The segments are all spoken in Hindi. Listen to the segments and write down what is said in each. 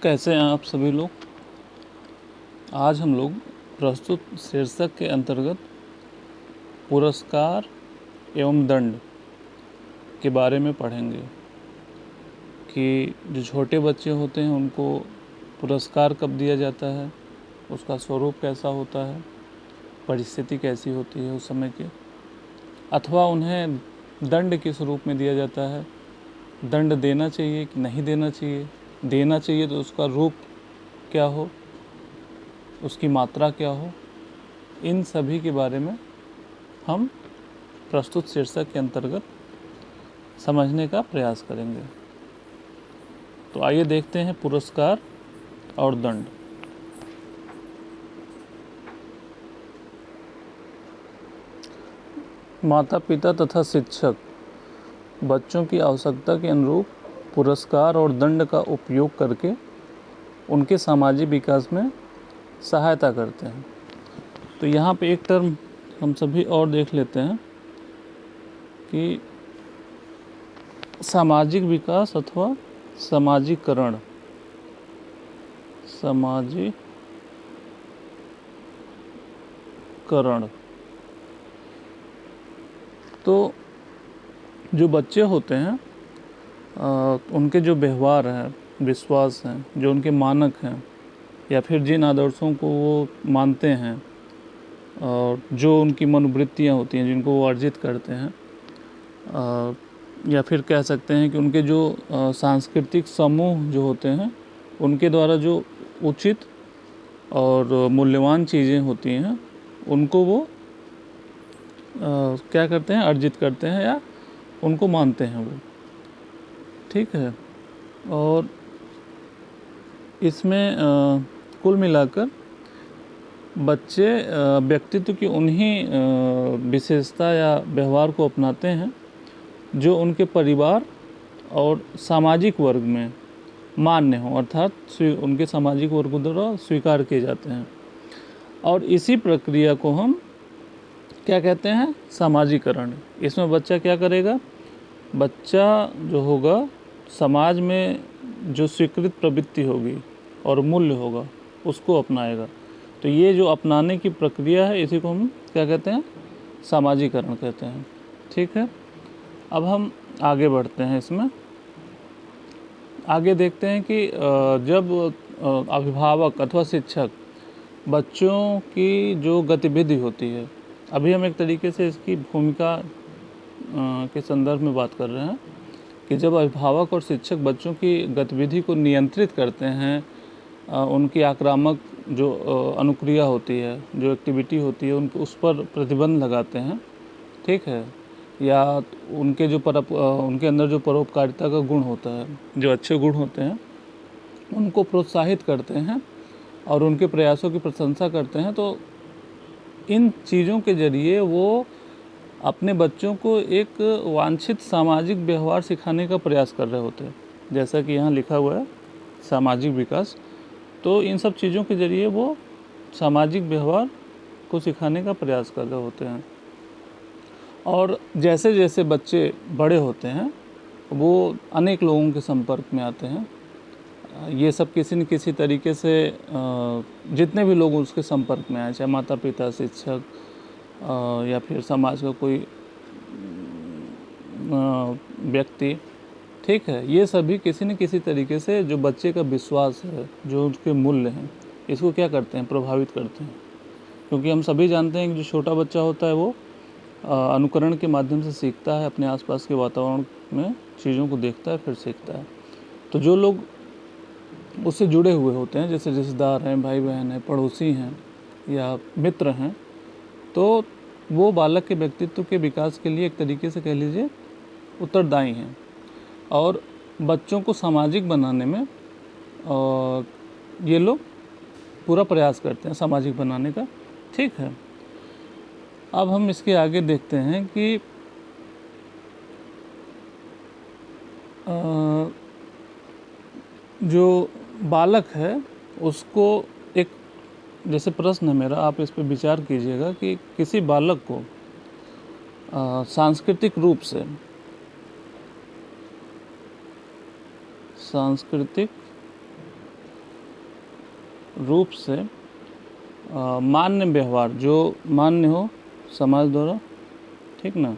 कैसे हैं आप सभी लोग। आज हम लोग प्रस्तुत शीर्षक के अंतर्गत पुरस्कार एवं दंड के बारे में पढ़ेंगे कि जो छोटे बच्चे होते हैं उनको पुरस्कार कब दिया जाता है, उसका स्वरूप कैसा होता है, परिस्थिति कैसी होती है उस समय की, अथवा उन्हें दंड किस रूप में दिया जाता है, दंड देना चाहिए कि नहीं देना चाहिए, देना चाहिए तो उसका रूप क्या हो, उसकी मात्रा क्या हो, इन सभी के बारे में हम प्रस्तुत शीर्षक के अंतर्गत समझने का प्रयास करेंगे। तो आइए देखते हैं पुरस्कार और दंड। माता पिता तथा शिक्षक बच्चों की आवश्यकता के अनुरूप पुरस्कार और दंड का उपयोग करके उनके सामाजिक विकास में सहायता करते हैं। तो यहाँ पे एक टर्म हम सभी और देख लेते हैं कि सामाजिक विकास अथवा समाजीकरण। तो जो बच्चे होते हैं उनके जो व्यवहार हैं, विश्वास हैं, जो उनके मानक हैं या फिर जिन आदर्शों को वो मानते हैं और जो उनकी मनोवृत्तियाँ होती हैं जिनको वो अर्जित करते हैं, या फिर कह सकते हैं कि उनके जो सांस्कृतिक समूह जो होते हैं उनके द्वारा जो उचित और मूल्यवान चीज़ें होती हैं उनको वो क्या करते हैं, अर्जित करते हैं या उनको मानते हैं वो। ठीक है। और इसमें कुल मिलाकर बच्चे व्यक्तित्व की उन्हीं विशेषता या व्यवहार को अपनाते हैं जो उनके परिवार और सामाजिक वर्ग में मान्य हो, अर्थात उनके सामाजिक वर्ग द्वारा स्वीकार किए जाते हैं। और इसी प्रक्रिया को हम क्या कहते हैं, सामाजिकरण। इसमें बच्चा क्या करेगा, बच्चा जो होगा समाज में जो स्वीकृत प्रवृत्ति होगी और मूल्य होगा उसको अपनाएगा। तो ये जो अपनाने की प्रक्रिया है इसी को हम क्या कहते हैं, सामाजिकरण कहते हैं। ठीक है। अब हम आगे बढ़ते हैं। इसमें आगे देखते हैं कि जब अभिभावक अथवा शिक्षक बच्चों की जो गतिविधि होती है, अभी हम एक तरीके से इसकी भूमिका के संदर्भ में बात कर रहे हैं कि जब अभिभावक और शिक्षक बच्चों की गतिविधि को नियंत्रित करते हैं, उनकी आक्रामक जो अनुक्रिया होती है, जो एक्टिविटी होती है, उस पर प्रतिबंध लगाते हैं। ठीक है। या उनके जो उनके अंदर जो परोपकारिता का गुण होता है, जो अच्छे गुण होते हैं, उनको प्रोत्साहित करते हैं और उनके प्रयासों की प्रशंसा करते हैं, तो इन चीज़ों के ज़रिए वो अपने बच्चों को एक वांछित सामाजिक व्यवहार सिखाने का प्रयास कर रहे होते हैं। जैसा कि यहाँ लिखा हुआ है सामाजिक विकास। तो इन सब चीज़ों के ज़रिए वो सामाजिक व्यवहार को सिखाने का प्रयास कर रहे होते हैं। और जैसे जैसे बच्चे बड़े होते हैं वो अनेक लोगों के संपर्क में आते हैं। ये सब किसी न किसी तरीके से जितने भी लोग उसके संपर्क में आए, चाहे माता पिता, शिक्षक या फिर समाज का कोई व्यक्ति, ठीक है, ये सभी किसी न किसी तरीके से जो बच्चे का विश्वास है, जो उसके मूल्य हैं, इसको क्या करते हैं, प्रभावित करते हैं। क्योंकि हम सभी जानते हैं कि जो छोटा बच्चा होता है वो अनुकरण के माध्यम से सीखता है, अपने आसपास के वातावरण में चीज़ों को देखता है फिर सीखता है। तो जो लोग उससे जुड़े हुए होते हैं, जैसे रिश्तेदार हैं, भाई बहन हैं, पड़ोसी हैं या मित्र हैं, तो वो बालक के व्यक्तित्व के विकास के लिए एक तरीके से कह लीजिए उत्तरदायी हैं और बच्चों को सामाजिक बनाने में ये लोग पूरा प्रयास करते हैं सामाजिक बनाने का। ठीक है। अब हम इसके आगे देखते हैं कि जो बालक है उसको एक, जैसे प्रश्न है मेरा, आप इस पर विचार कीजिएगा कि किसी बालक को सांस्कृतिक रूप से सांस्कृतिक रूप से मान्य व्यवहार, जो मान्य हो समाज द्वारा, ठीक ना,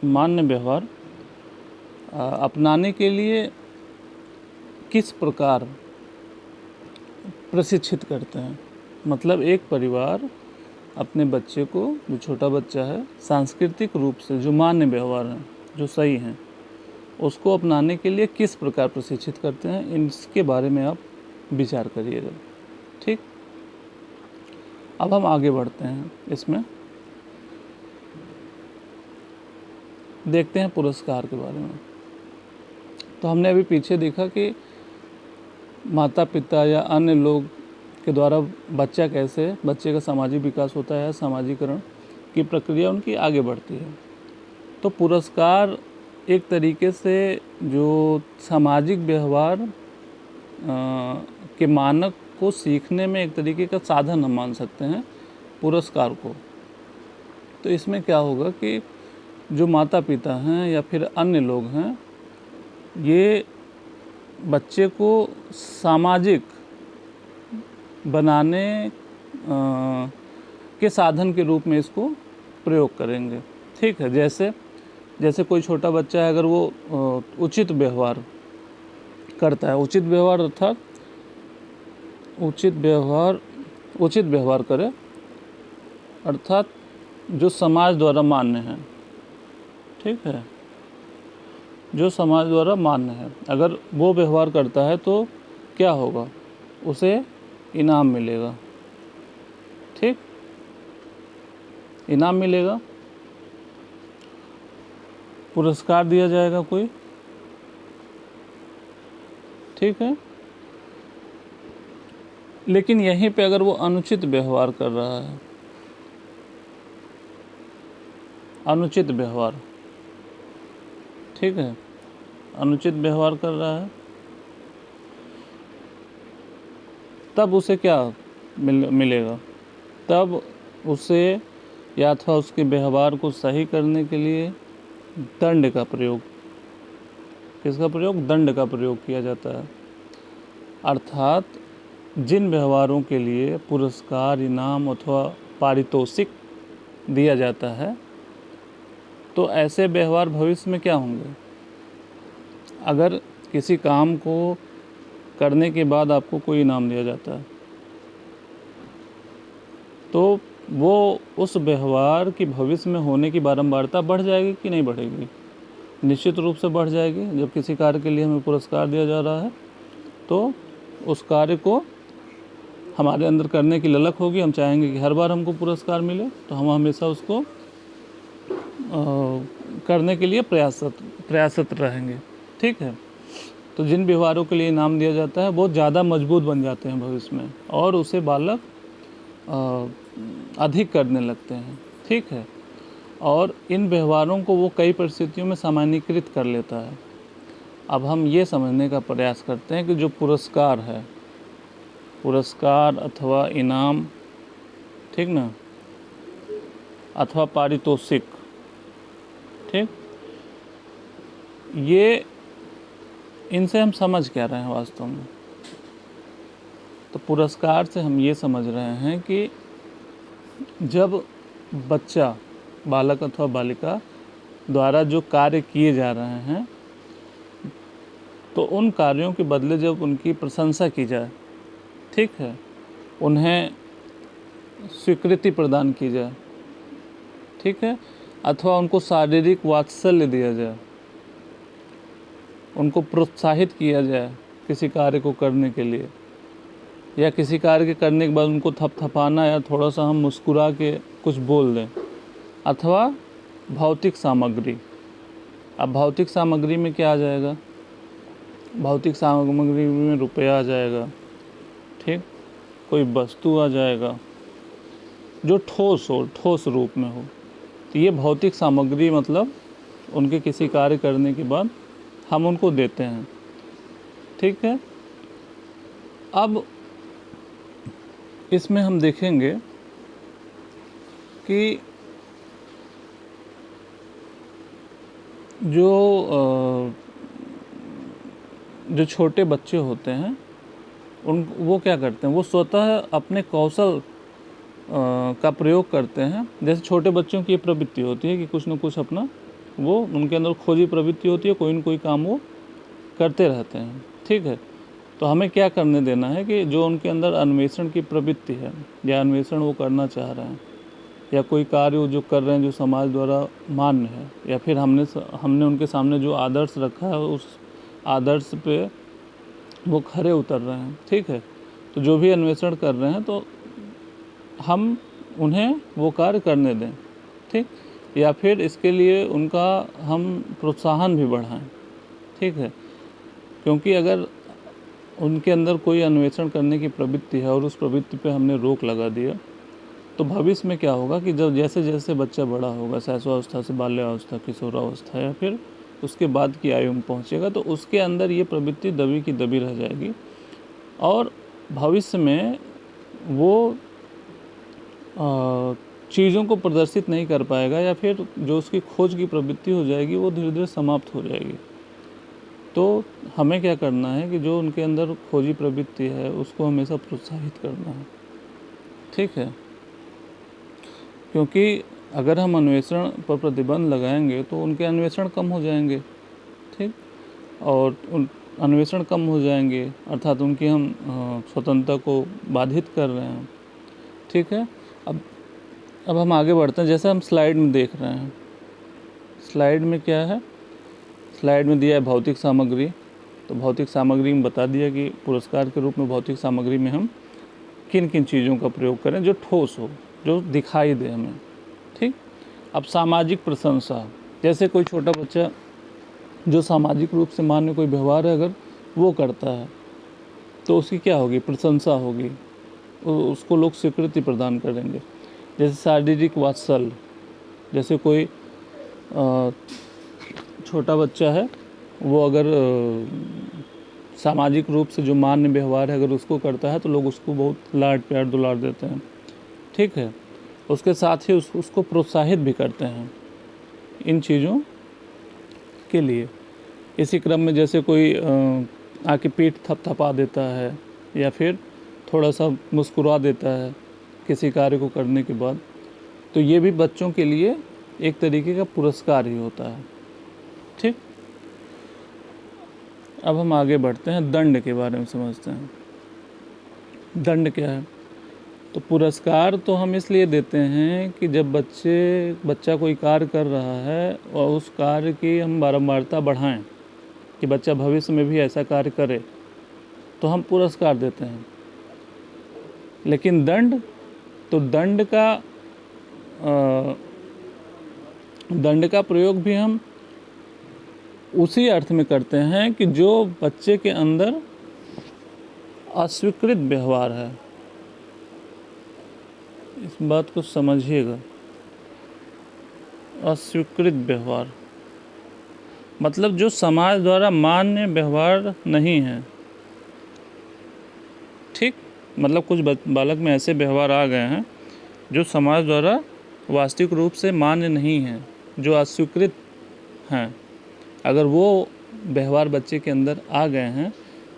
मान्य व्यवहार अपनाने के लिए किस प्रकार प्रशिक्षित करते हैं। मतलब एक परिवार अपने बच्चे को, जो छोटा बच्चा है, सांस्कृतिक रूप से जो मान्य व्यवहार हैं, जो सही हैं, उसको अपनाने के लिए किस प्रकार प्रशिक्षित करते हैं, इसके बारे में आप विचार करिएगा। ठीक, अब हम आगे बढ़ते हैं। इसमें देखते हैं पुरस्कार के बारे में। तो हमने अभी पीछे देखा कि माता पिता या अन्य लोग के द्वारा बच्चे का सामाजिक विकास होता है, सामाजिकरण की प्रक्रिया उनकी आगे बढ़ती है। तो पुरस्कार एक तरीके से जो सामाजिक व्यवहार के मानक को सीखने में एक तरीके का साधन हम मान सकते हैं पुरस्कार को। तो इसमें क्या होगा कि जो माता पिता हैं या फिर अन्य लोग हैं, ये बच्चे को सामाजिक बनाने के साधन के रूप में इसको प्रयोग करेंगे। ठीक है, जैसे कोई छोटा बच्चा है, अगर वो उचित व्यवहार करता है, उचित व्यवहार अर्थात उचित व्यवहार करे, अर्थात जो समाज द्वारा मान्य है, ठीक है, जो समाज द्वारा मान्य है, अगर वो व्यवहार करता है तो क्या होगा, उसे इनाम मिलेगा। ठीक, इनाम मिलेगा, पुरस्कार दिया जाएगा कोई। ठीक है, लेकिन यहीं पे अगर वो अनुचित व्यवहार कर रहा है, अनुचित व्यवहार, ठीक है, अनुचित व्यवहार कर रहा है, तब उसे क्या मिलेगा, तब उसे या था उसके व्यवहार को सही करने के लिए दंड का प्रयोग, किसका प्रयोग, दंड का प्रयोग किया जाता है। अर्थात जिन व्यवहारों के लिए पुरस्कार, इनाम अथवा पारितोषिक दिया जाता है, तो ऐसे व्यवहार भविष्य में क्या होंगे। अगर किसी काम को करने के बाद आपको कोई इनाम दिया जाता है, तो वो उस व्यवहार की भविष्य में होने की बारंबारता बढ़ जाएगी कि नहीं बढ़ेगी, निश्चित रूप से बढ़ जाएगी। जब किसी कार्य के लिए हमें पुरस्कार दिया जा रहा है, तो उस कार्य को हमारे अंदर करने की ललक होगी, हम चाहेंगे कि हर बार हमको पुरस्कार मिले, तो हम हमेशा उसको करने के लिए प्रयासरत रहेंगे। ठीक है, तो जिन व्यवहारों के लिए इनाम दिया जाता है वो ज़्यादा मजबूत बन जाते हैं भविष्य में, और उसे बालक अधिक करने लगते हैं। ठीक है, और इन व्यवहारों को वो कई परिस्थितियों में सामान्यीकृत कर लेता है। अब हम ये समझने का प्रयास करते हैं कि जो पुरस्कार है, पुरस्कार अथवा इनाम, ठीक ना, अथवा पारितोषिक, ठीक, ये इनसे हम समझ क्या रहे हैं वास्तव में। तो पुरस्कार से हम ये समझ रहे हैं कि जब बच्चा, बालक अथवा बालिका द्वारा जो कार्य किए जा रहे हैं, तो उन कार्यों के बदले जब उनकी प्रशंसा की जाए, ठीक है, उन्हें स्वीकृति प्रदान की जाए, ठीक है, अथवा उनको शारीरिक वात्सल्य दिया जाए, उनको प्रोत्साहित किया जाए किसी कार्य को करने के लिए, या किसी कार्य के करने के बाद उनको थपथपाना या थोड़ा सा हम मुस्कुरा के कुछ बोल दें, अथवा भौतिक सामग्री। अब भौतिक सामग्री में क्या आ जाएगा, भौतिक सामग्री में रुपया आ जाएगा, ठीक, कोई वस्तु आ जाएगा जो ठोस हो, ठोस रूप में हो। तो ये भौतिक सामग्री मतलब उनके किसी कार्य करने के बाद हम उनको देते हैं। ठीक है, अब इसमें हम देखेंगे कि जो जो छोटे बच्चे होते हैं वो क्या करते हैं, वो स्वतः अपने कौशल का प्रयोग करते हैं। जैसे छोटे बच्चों की ये प्रवृत्ति होती है कि कुछ न कुछ अपना वो उनके अंदर खोजी प्रवृत्ति होती है, कोई न कोई काम वो करते रहते हैं। ठीक है, तो हमें क्या करने देना है कि जो उनके अंदर अन्वेषण की प्रवृत्ति है या अन्वेषण वो करना चाह रहे हैं या कोई कार्य जो कर रहे हैं जो समाज द्वारा मान्य है या फिर हमने उनके सामने जो आदर्श रखा है उस आदर्श पे वो खरे उतर रहे हैं। ठीक है, तो जो भी अन्वेषण कर रहे हैं तो हम उन्हें वो कार्य करने दें। ठीक, या फिर इसके लिए उनका हम प्रोत्साहन भी बढ़ाएं। ठीक है, क्योंकि अगर उनके अंदर कोई अन्वेषण करने की प्रवृत्ति है और उस प्रवृत्ति पे हमने रोक लगा दिया तो भविष्य में क्या होगा कि जब जैसे जैसे बच्चा बड़ा होगा, शैशवावस्था से बाल्यावस्था, किशोरावस्था या फिर उसके बाद की आयु में पहुँचेगा, तो उसके अंदर ये प्रवृत्ति दबी की दबी रह जाएगी और भविष्य में वो चीज़ों को प्रदर्शित नहीं कर पाएगा या फिर जो उसकी खोज की प्रवृत्ति हो जाएगी वो धीरे धीरे समाप्त हो जाएगी। तो हमें क्या करना है कि जो उनके अंदर खोजी प्रवृत्ति है उसको हमेशा प्रोत्साहित करना है। ठीक है, क्योंकि अगर हम अन्वेषण पर प्रतिबंध लगाएंगे तो उनके अन्वेषण कम हो जाएंगे। ठीक, और अन्वेषण कम हो जाएंगे अर्थात उनकी हम स्वतंत्रता को बाधित कर रहे हैं। ठीक है, अब हम आगे बढ़ते हैं। जैसे हम स्लाइड में देख रहे हैं, स्लाइड में क्या है, स्लाइड में दिया है भौतिक सामग्री। तो भौतिक सामग्री में बता दिया कि पुरस्कार के रूप में भौतिक सामग्री में हम किन किन चीज़ों का प्रयोग करें जो ठोस हो, जो दिखाई दे हमें। ठीक, अब सामाजिक प्रशंसा, जैसे कोई छोटा बच्चा जो सामाजिक रूप से मान्य कोई व्यवहार है अगर वो करता है तो उसकी क्या होगी, प्रशंसा होगी, उसको लोग स्वीकृति प्रदान करेंगे। जैसे शारीरिक वात्सल्य, जैसे कोई छोटा बच्चा है वो अगर सामाजिक रूप से जो मान्य व्यवहार है अगर उसको करता है तो लोग उसको बहुत लाड प्यार दुलार देते हैं। ठीक है, उसके साथ ही उसको प्रोत्साहित भी करते हैं इन चीज़ों के लिए। इसी क्रम में जैसे कोई आके पीठ थपथपा देता है या फिर थोड़ा सा मुस्कुरा देता है किसी कार्य को करने के बाद, तो ये भी बच्चों के लिए एक तरीके का पुरस्कार ही होता है। ठीक, अब हम आगे बढ़ते हैं, दंड के बारे में समझते हैं। दंड क्या है, तो पुरस्कार तो हम इसलिए देते हैं कि जब बच्चा कोई कार्य कर रहा है और उस कार्य की हम बारंबारता बढ़ाएं कि बच्चा भविष्य में भी ऐसा कार्य करे तो हम पुरस्कार देते हैं। लेकिन दंड, तो दंड का प्रयोग भी हम उसी अर्थ में करते हैं कि जो बच्चे के अंदर अस्वीकृत व्यवहार है, इस बात को समझिएगा। अस्वीकृत व्यवहार मतलब जो समाज द्वारा मान्य व्यवहार नहीं है। ठीक, मतलब कुछ बालक में ऐसे व्यवहार आ गए हैं जो समाज द्वारा वास्तविक रूप से मान्य नहीं है, जो अस्वीकृत हैं। अगर वो व्यवहार बच्चे के अंदर आ गए हैं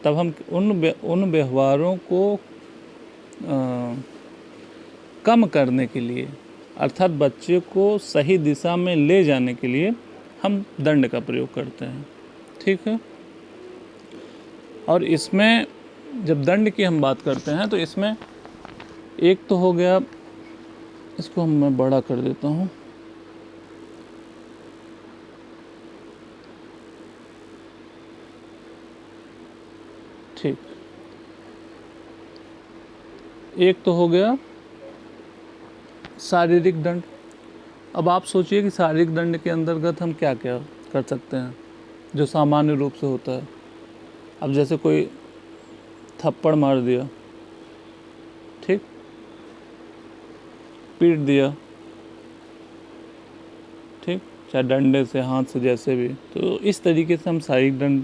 तब हम उन व्यवहारों को कम करने के लिए अर्थात बच्चे को सही दिशा में ले जाने के लिए हम दंड का प्रयोग करते हैं। ठीक है, और इसमें जब दंड की हम बात करते हैं तो इसमें एक तो हो गया, इसको मैं बड़ा कर देता हूँ। ठीक, एक तो हो गया शारीरिक दंड। अब आप सोचिए कि शारीरिक दंड के अंतर्गत हम क्या क्या कर सकते हैं जो सामान्य रूप से होता है। अब जैसे कोई थप्पड़ मार दिया, ठीक, पीट दिया, ठीक, चाहे डंडे से, हाथ से, जैसे भी, तो इस तरीके से हम शारीरिक दंड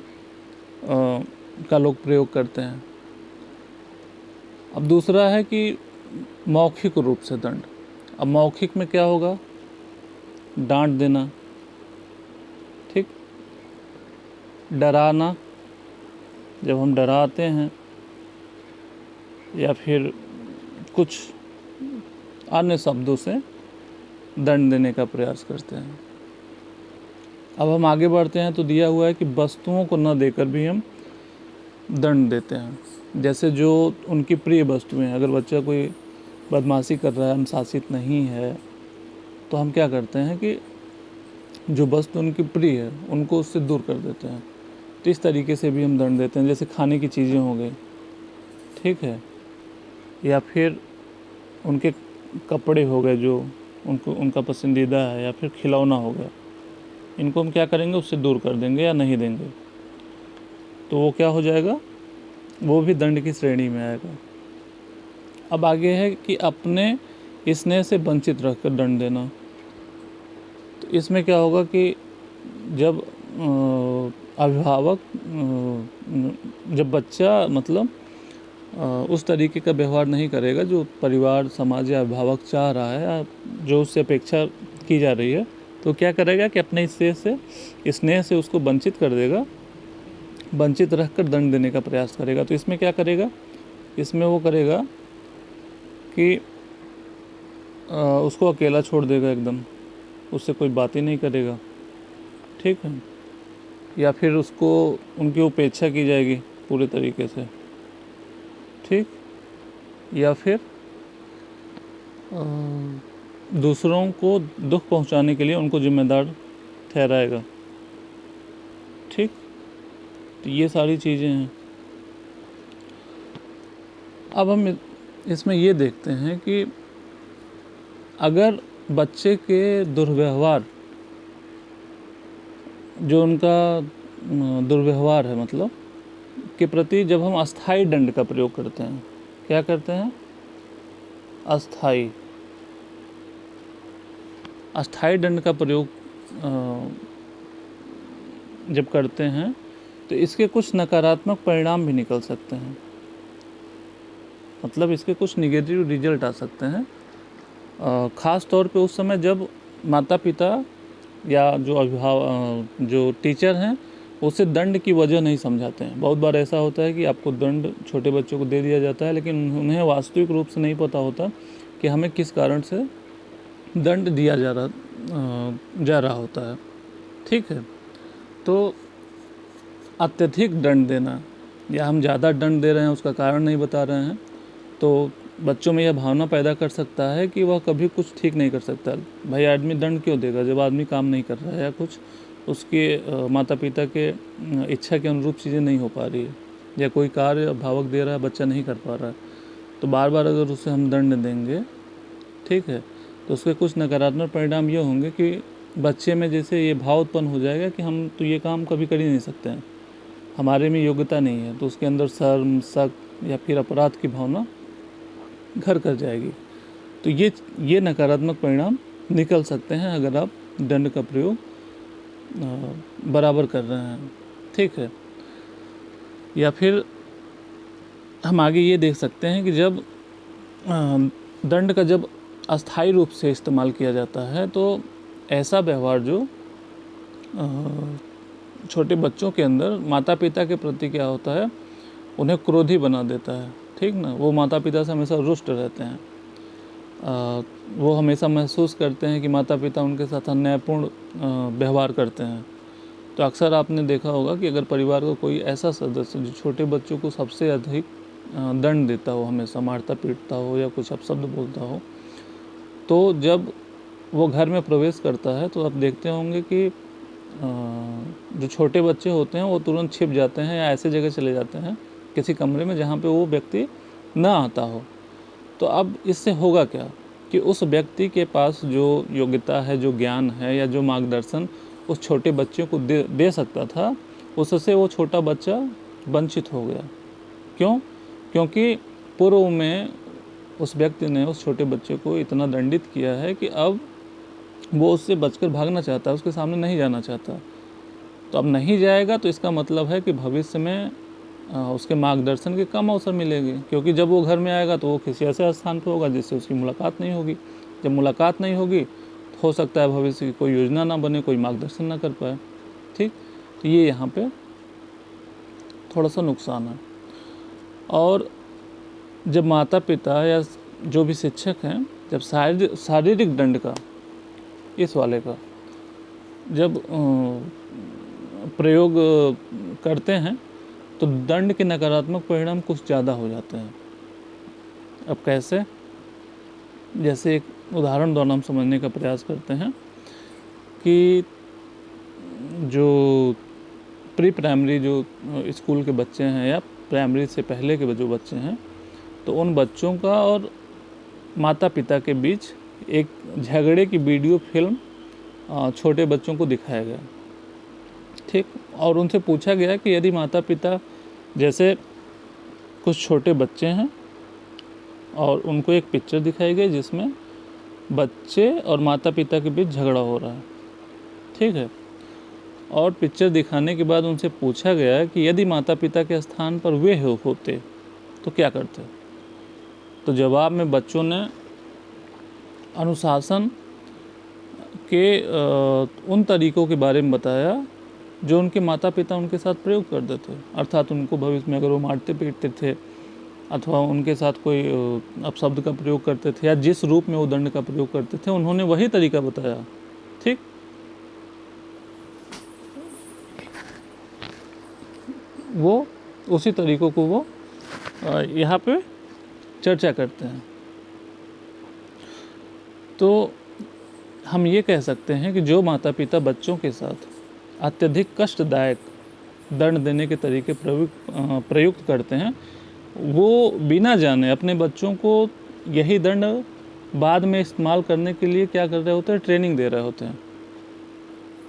का लोग प्रयोग करते हैं। अब दूसरा है कि मौखिक रूप से दंड। अब मौखिक में क्या होगा, डांट देना, ठीक, डराना, जब हम डराते हैं या फिर कुछ अन्य शब्दों से दंड देने का प्रयास करते हैं। अब हम आगे बढ़ते हैं तो दिया हुआ है कि वस्तुओं को न देकर भी हम दंड देते हैं। जैसे जो उनकी प्रिय वस्तुएं, अगर बच्चा कोई बदमाशी कर रहा है, अनुशासित नहीं है, तो हम क्या करते हैं कि जो वस्तु उनकी प्रिय है उनको उससे दूर कर देते हैं। तो इस तरीके से भी हम दंड देते हैं। जैसे खाने की चीज़ें हो गई, ठीक है, या फिर उनके कपड़े हो गए जो उनका पसंदीदा है, या फिर खिलौना हो गया, इनको हम क्या करेंगे, उससे दूर कर देंगे या नहीं देंगे। तो वो क्या हो जाएगा, वो भी दंड की श्रेणी में आएगा। अब आगे है कि अपने स्नेह से वंचित रहकर दंड देना। तो इसमें क्या होगा कि जब अभिभावक जब बच्चा मतलब उस तरीके का व्यवहार नहीं करेगा जो परिवार, समाज या अभिभावक चाह रहा है या जो उससे अपेक्षा की जा रही है, तो क्या करेगा कि अपने स्नेह से उसको वंचित कर देगा, वंचित रहकर दंड देने का प्रयास करेगा। तो इसमें क्या करेगा, इसमें वो करेगा कि उसको अकेला छोड़ देगा, एकदम उससे कोई बात ही नहीं करेगा, ठीक है, या फिर उसको उनकी उपेक्षा की जाएगी पूरे तरीके से, ठीक, या फिर दूसरों को दुख पहुंचाने के लिए उनको जिम्मेदार ठहराएगा, ठीक। तो ये सारी चीज़ें हैं। अब हम इसमें ये देखते हैं कि अगर बच्चे के दुर्व्यवहार, जो उनका दुर्व्यवहार है मतलब के प्रति जब हम अस्थाई दंड का प्रयोग करते हैं, क्या करते हैं, अस्थाई दंड का प्रयोग जब करते हैं तो इसके कुछ नकारात्मक परिणाम भी निकल सकते हैं। मतलब इसके कुछ निगेटिव रिजल्ट आ सकते हैं, ख़ास तौर पे उस समय जब माता पिता या जो टीचर हैं उसे दंड की वजह नहीं समझाते हैं। बहुत बार ऐसा होता है कि आपको दंड छोटे बच्चों को दे दिया जाता है, लेकिन उन्हें वास्तविक रूप से नहीं पता होता कि हमें किस कारण से दंड दिया जा रहा होता है, ठीक है। तो अत्यधिक दंड देना या हम ज़्यादा दंड दे रहे हैं उसका कारण नहीं बता रहे हैं, तो बच्चों में यह भावना पैदा कर सकता है कि वह कभी कुछ ठीक नहीं कर सकता। भाई आदमी दंड क्यों देगा जब आदमी काम नहीं कर रहा है या कुछ उसके माता पिता के इच्छा के अनुरूप चीज़ें नहीं हो पा रही है, या कोई कार्य अभिभावक दे रहा है बच्चा नहीं कर पा रहा है, तो बार बार अगर उसे हम दंड देंगे, ठीक है, तो उसके कुछ नकारात्मक परिणाम ये होंगे कि बच्चे में जैसे ये भाव उत्पन्न हो जाएगा कि हम तो ये काम कभी कर ही नहीं सकते हैं, हमारे में योग्यता नहीं है, तो उसके अंदर शर्म, शक या फिर अपराध की भावना घर कर जाएगी। तो ये नकारात्मक परिणाम निकल सकते हैं अगर आप दंड का प्रयोग बराबर कर रहे हैं, ठीक है। या फिर हम आगे ये देख सकते हैं कि जब दंड का जब अस्थायी रूप से इस्तेमाल किया जाता है तो ऐसा व्यवहार जो छोटे बच्चों के अंदर माता पिता के प्रति क्या होता है, उन्हें क्रोधी बना देता है, ठीक ना। वो माता पिता से हमेशा रुष्ट रहते हैं, वो हमेशा महसूस करते हैं कि माता पिता उनके साथ अन्यायपूर्ण व्यवहार करते हैं। तो अक्सर आपने देखा होगा कि अगर परिवार का कोई ऐसा सदस्य जो छोटे बच्चों को सबसे अधिक दंड देता हो, हमेशा मारता पीटता हो या कुछ अपशब्द बोलता हो, तो जब वो घर में प्रवेश करता है तो आप देखते होंगे कि जो छोटे बच्चे होते हैं वो तुरंत छिप जाते हैं या ऐसे जगह चले जाते हैं किसी कमरे में जहाँ पे वो व्यक्ति ना आता हो। तो अब इससे होगा क्या कि उस व्यक्ति के पास जो योग्यता है, जो ज्ञान है या जो मार्गदर्शन उस छोटे बच्चे को दे सकता था, उससे वो छोटा बच्चा वंचित हो गया। क्यों? क्योंकि पूर्व में उस व्यक्ति ने उस छोटे बच्चे को इतना दंडित किया है कि अब वो उससे बचकर भागना चाहता है, उसके सामने नहीं जाना चाहता। तो अब नहीं जाएगा तो इसका मतलब है कि भविष्य में उसके मार्गदर्शन के कम अवसर मिलेंगे, क्योंकि जब वो घर में आएगा तो वो किसी ऐसे स्थान पर होगा जिससे उसकी मुलाकात नहीं होगी। जब मुलाकात नहीं होगी तो हो सकता है भविष्य की कोई योजना ना बने, कोई मार्गदर्शन ना कर पाए, ठीक। तो ये यहाँ पे थोड़ा सा नुकसान है। और जब माता पिता या जो भी शिक्षक हैं, जब शारीरिक दंड का, इस वाले का जब प्रयोग करते हैं तो दंड के नकारात्मक परिणाम कुछ ज़्यादा हो जाते हैं। अब कैसे? जैसे एक उदाहरण द्वारा हम समझने का प्रयास करते हैं कि जो प्री प्राइमरी जो स्कूल के बच्चे हैं या प्राइमरी से पहले के जो बच्चे हैं, तो उन बच्चों का और माता पिता के बीच एक झगड़े की वीडियो फिल्म छोटे बच्चों को दिखाया गया, ठीक। और उनसे पूछा गया कि यदि माता पिता, जैसे कुछ छोटे बच्चे हैं और उनको एक पिक्चर दिखाई गई जिसमें बच्चे और माता पिता के बीच झगड़ा हो रहा है, ठीक है। और पिक्चर दिखाने के बाद उनसे पूछा गया कि यदि माता पिता के स्थान पर वे होते तो क्या करते। तो जवाब में बच्चों ने अनुशासन के उन तरीकों के बारे में बताया जो उनके माता पिता उनके साथ प्रयोग करते थे। अर्थात उनको भविष्य में अगर वो मारते पीटते थे अथवा उनके साथ कोई अपशब्द का प्रयोग करते थे या जिस रूप में वो दंड का प्रयोग करते थे, उन्होंने वही तरीका बताया, ठीक। वो उसी तरीकों को वो यहाँ पे चर्चा करते हैं। तो हम ये कह सकते हैं कि जो माता पिता बच्चों के साथ अत्यधिक कष्टदायक दंड देने के तरीके प्रयुक्त करते हैं, वो बिना जाने अपने बच्चों को यही दंड बाद में इस्तेमाल करने के लिए क्या कर रहे होते हैं, ट्रेनिंग दे रहे होते हैं।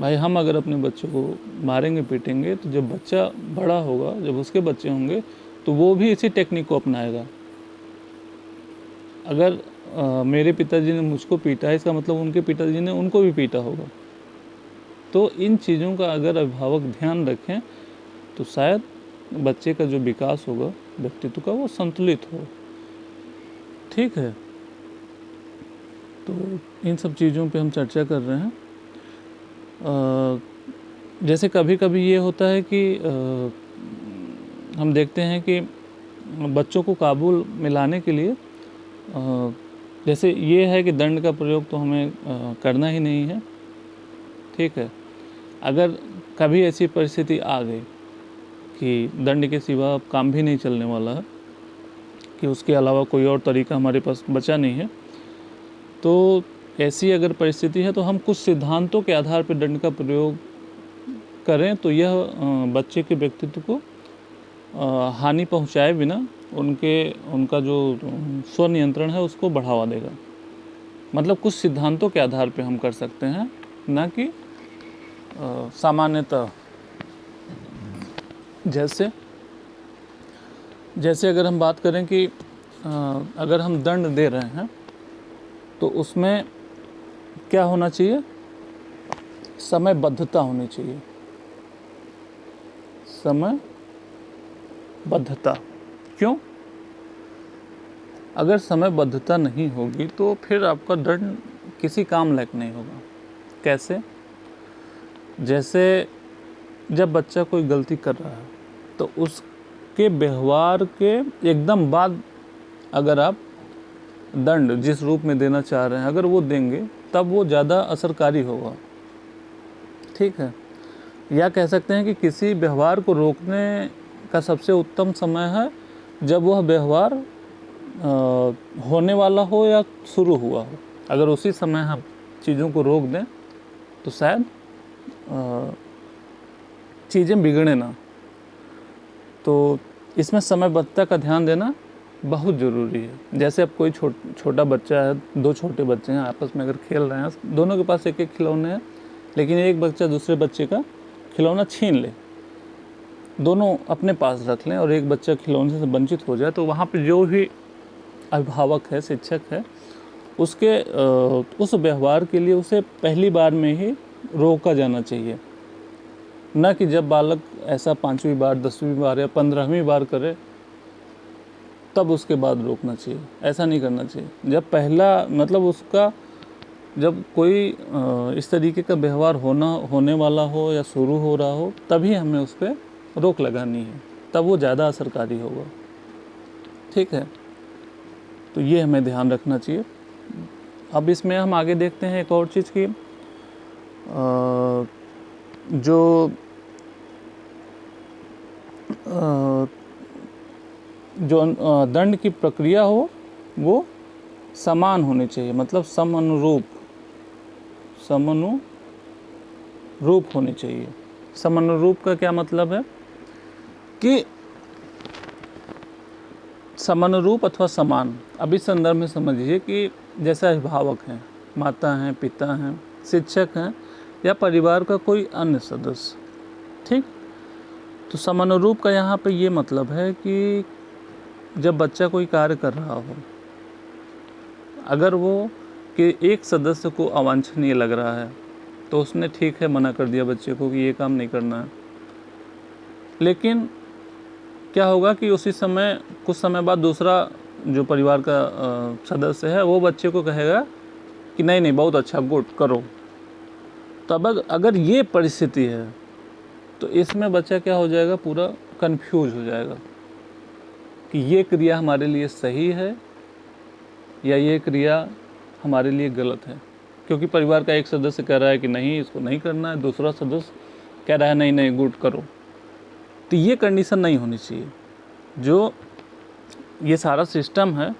भाई हम अगर अपने बच्चों को मारेंगे पीटेंगे तो जब बच्चा बड़ा होगा, जब उसके बच्चे होंगे, तो वो भी इसी टेक्निक को अपनाएगा। अगर मेरे पिताजी ने मुझको पीटा है, इसका मतलब उनके पिताजी ने उनको भी पीटा होगा। तो इन चीज़ों का अगर अभिभावक ध्यान रखें तो शायद बच्चे का जो विकास होगा व्यक्तित्व का, वो संतुलित हो, ठीक है। तो इन सब चीज़ों पे हम चर्चा कर रहे हैं। जैसे कभी कभी ये होता है कि हम देखते हैं कि बच्चों को काबू में लाने के लिए जैसे ये है कि दंड का प्रयोग तो हमें करना ही नहीं है, ठीक है। अगर कभी ऐसी परिस्थिति आ गई कि दंड के सिवा अब काम भी नहीं चलने वाला है, कि उसके अलावा कोई और तरीका हमारे पास बचा नहीं है, तो ऐसी अगर परिस्थिति है तो हम कुछ सिद्धांतों के आधार पर दंड का प्रयोग करें तो यह बच्चे के व्यक्तित्व को हानि पहुंचाए बिना उनका जो स्वनियंत्रण है उसको बढ़ावा देगा। मतलब कुछ सिद्धांतों के आधार पे हम कर सकते हैं, ना कि सामान्यतः। जैसे अगर हम बात करें कि अगर हम दंड दे रहे हैं तो उसमें क्या होना चाहिए, समयबद्धता होनी चाहिए। समयबद्धता क्यों? अगर समयबद्धता नहीं होगी तो फिर आपका दंड किसी काम लायक नहीं होगा। कैसे? जैसे जब बच्चा कोई गलती कर रहा है तो उसके व्यवहार के एकदम बाद अगर आप दंड जिस रूप में देना चाह रहे हैं अगर वो देंगे तब वो ज़्यादा असरकारी होगा, ठीक है। या कह सकते हैं कि किसी व्यवहार को रोकने का सबसे उत्तम समय है जब वह व्यवहार होने वाला हो या शुरू हुआ हो। अगर उसी समय हम चीज़ों को रोक दें तो शायद चीज़ें बिगड़े ना। तो इसमें समयबद्धता का ध्यान देना बहुत ज़रूरी है। जैसे अब कोई छोटा बच्चा है, दो छोटे बच्चे हैं, आपस में अगर खेल रहे हैं, दोनों के पास एक एक खिलौने हैं, लेकिन एक बच्चा दूसरे बच्चे का खिलौना छीन ले, दोनों अपने पास रख लें और एक बच्चा खिलौने से वंचित हो जाए, तो वहाँ पे जो भी अभिभावक है, शिक्षक है, उसके उस व्यवहार के लिए उसे पहली बार में ही रोका जाना चाहिए। न कि जब बालक ऐसा 5वीं बार, 10वीं बार या 15वीं बार करे तब उसके बाद रोकना चाहिए। ऐसा नहीं करना चाहिए। जब पहला मतलब उसका जब कोई इस तरीके का व्यवहार होने वाला हो या शुरू हो रहा हो तभी हमें उस पर रोक लगानी है। तब वो ज़्यादा असरकारी होगा। ठीक है, तो ये हमें ध्यान रखना चाहिए। अब इसमें हम आगे देखते हैं एक और चीज़ की जो दंड की प्रक्रिया हो वो समान होनी चाहिए, मतलब समानुरूप होनी चाहिए। समानुरूप का क्या मतलब है कि समानुरूप अथवा समान। अब इस संदर्भ में समझिए कि जैसे अभिभावक हैं, माता हैं, पिता हैं, शिक्षक हैं या परिवार का कोई अन्य सदस्य, ठीक। तो समानुरूप का यहाँ पे ये मतलब है कि जब बच्चा कोई कार्य कर रहा हो, अगर वो कि एक सदस्य को अवांछनीय लग रहा है तो उसने ठीक है मना कर दिया बच्चे को कि ये काम नहीं करना है, लेकिन क्या होगा कि उसी समय कुछ समय बाद दूसरा जो परिवार का सदस्य है वो बच्चे को कहेगा कि नहीं नहीं बहुत अच्छा, गुड, करो। तो अब अगर ये परिस्थिति है तो इसमें बच्चा क्या हो जाएगा, पूरा कंफ्यूज हो जाएगा कि ये क्रिया हमारे लिए सही है या ये क्रिया हमारे लिए गलत है। क्योंकि परिवार का एक सदस्य कह रहा है कि नहीं इसको नहीं करना है, दूसरा सदस्य कह रहा है नहीं नहीं गुड करो। तो ये कंडीशन नहीं होनी चाहिए। जो ये सारा सिस्टम है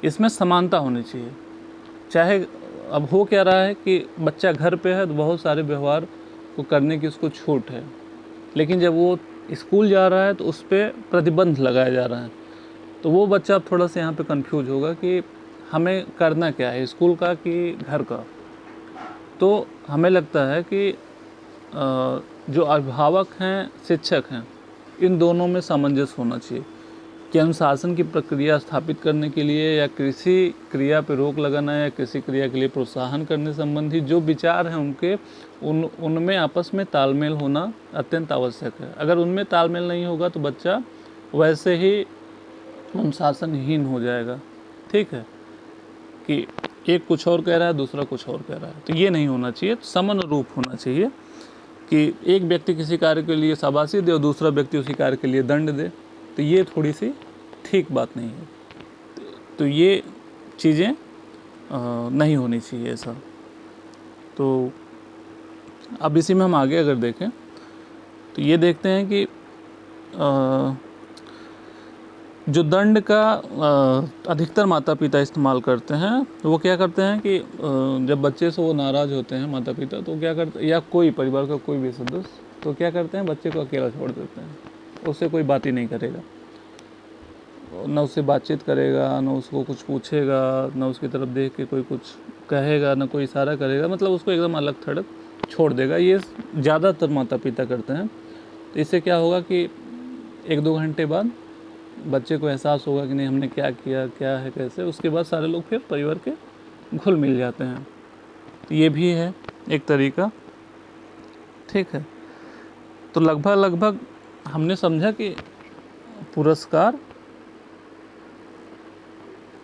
इसमें समानता होनी चाहिए। चाहे अब हो क्या रहा है कि बच्चा घर पे है तो बहुत सारे व्यवहार को करने की उसको छूट है, लेकिन जब वो स्कूल जा रहा है तो उस पर प्रतिबंध लगाया जा रहा है। तो वो बच्चा अब थोड़ा सा यहाँ पे कंफ्यूज होगा कि हमें करना क्या है, स्कूल का कि घर का। तो हमें लगता है कि जो अभिभावक हैं, शिक्षक हैं, इन दोनों में सामंजस्य होना चाहिए कि अनुशासन की प्रक्रिया स्थापित करने के लिए या किसी क्रिया पर रोक लगाना या किसी क्रिया के लिए प्रोत्साहन करने संबंधी जो विचार हैं उनके उनमें आपस में तालमेल होना अत्यंत आवश्यक है। अगर उनमें तालमेल नहीं होगा तो बच्चा वैसे ही अनुशासनहीन हो जाएगा। ठीक है, कि एक कुछ और कह रहा है, दूसरा कुछ और कह रहा है, तो ये नहीं होना चाहिए। समानुरूप होना चाहिए कि एक व्यक्ति किसी कार्य के लिए शाबाशी दे और दूसरा व्यक्ति उसी कार्य के लिए दंड दे, तो ये थोड़ी सी ठीक बात नहीं है। तो ये चीज़ें नहीं होनी चाहिए ऐसा। तो अब इसी में हम आगे अगर देखें तो ये देखते हैं कि जो दंड का अधिकतर माता पिता इस्तेमाल करते हैं, वो क्या करते हैं कि जब बच्चे से वो नाराज़ होते हैं माता पिता, तो क्या करते हैं, या कोई परिवार का कोई भी सदस्य, तो क्या करते हैं, बच्चे को अकेला छोड़ देते हैं। उससे कोई बात ही नहीं करेगा, न उससे बातचीत करेगा, न उसको कुछ पूछेगा, न उसकी तरफ देख के कोई कुछ कहेगा, न कोई इशारा करेगा, मतलब उसको एकदम अलग थड़क छोड़ देगा। ये ज़्यादातर माता पिता करते हैं। तो इससे क्या होगा कि 1-2 घंटे बाद बच्चे को एहसास होगा कि नहीं हमने क्या किया, क्या है, कैसे। उसके बाद सारे लोग फिर परिवार के घुल मिल जाते हैं। तो ये भी है एक तरीका। ठीक है, तो लगभग हमने समझा कि पुरस्कार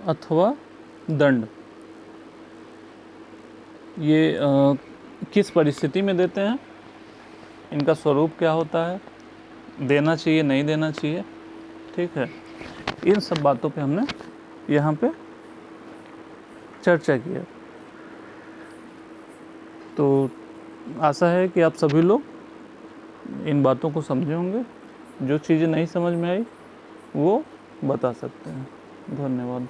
अथवा दंड ये किस परिस्थिति में देते हैं, इनका स्वरूप क्या होता है, देना चाहिए नहीं देना चाहिए। ठीक है, इन सब बातों पे हमने यहाँ पे चर्चा किया। तो आशा है कि आप सभी लोग इन बातों को समझे होंगे। जो चीज़ें नहीं समझ में आई वो बता सकते हैं। धन्यवाद।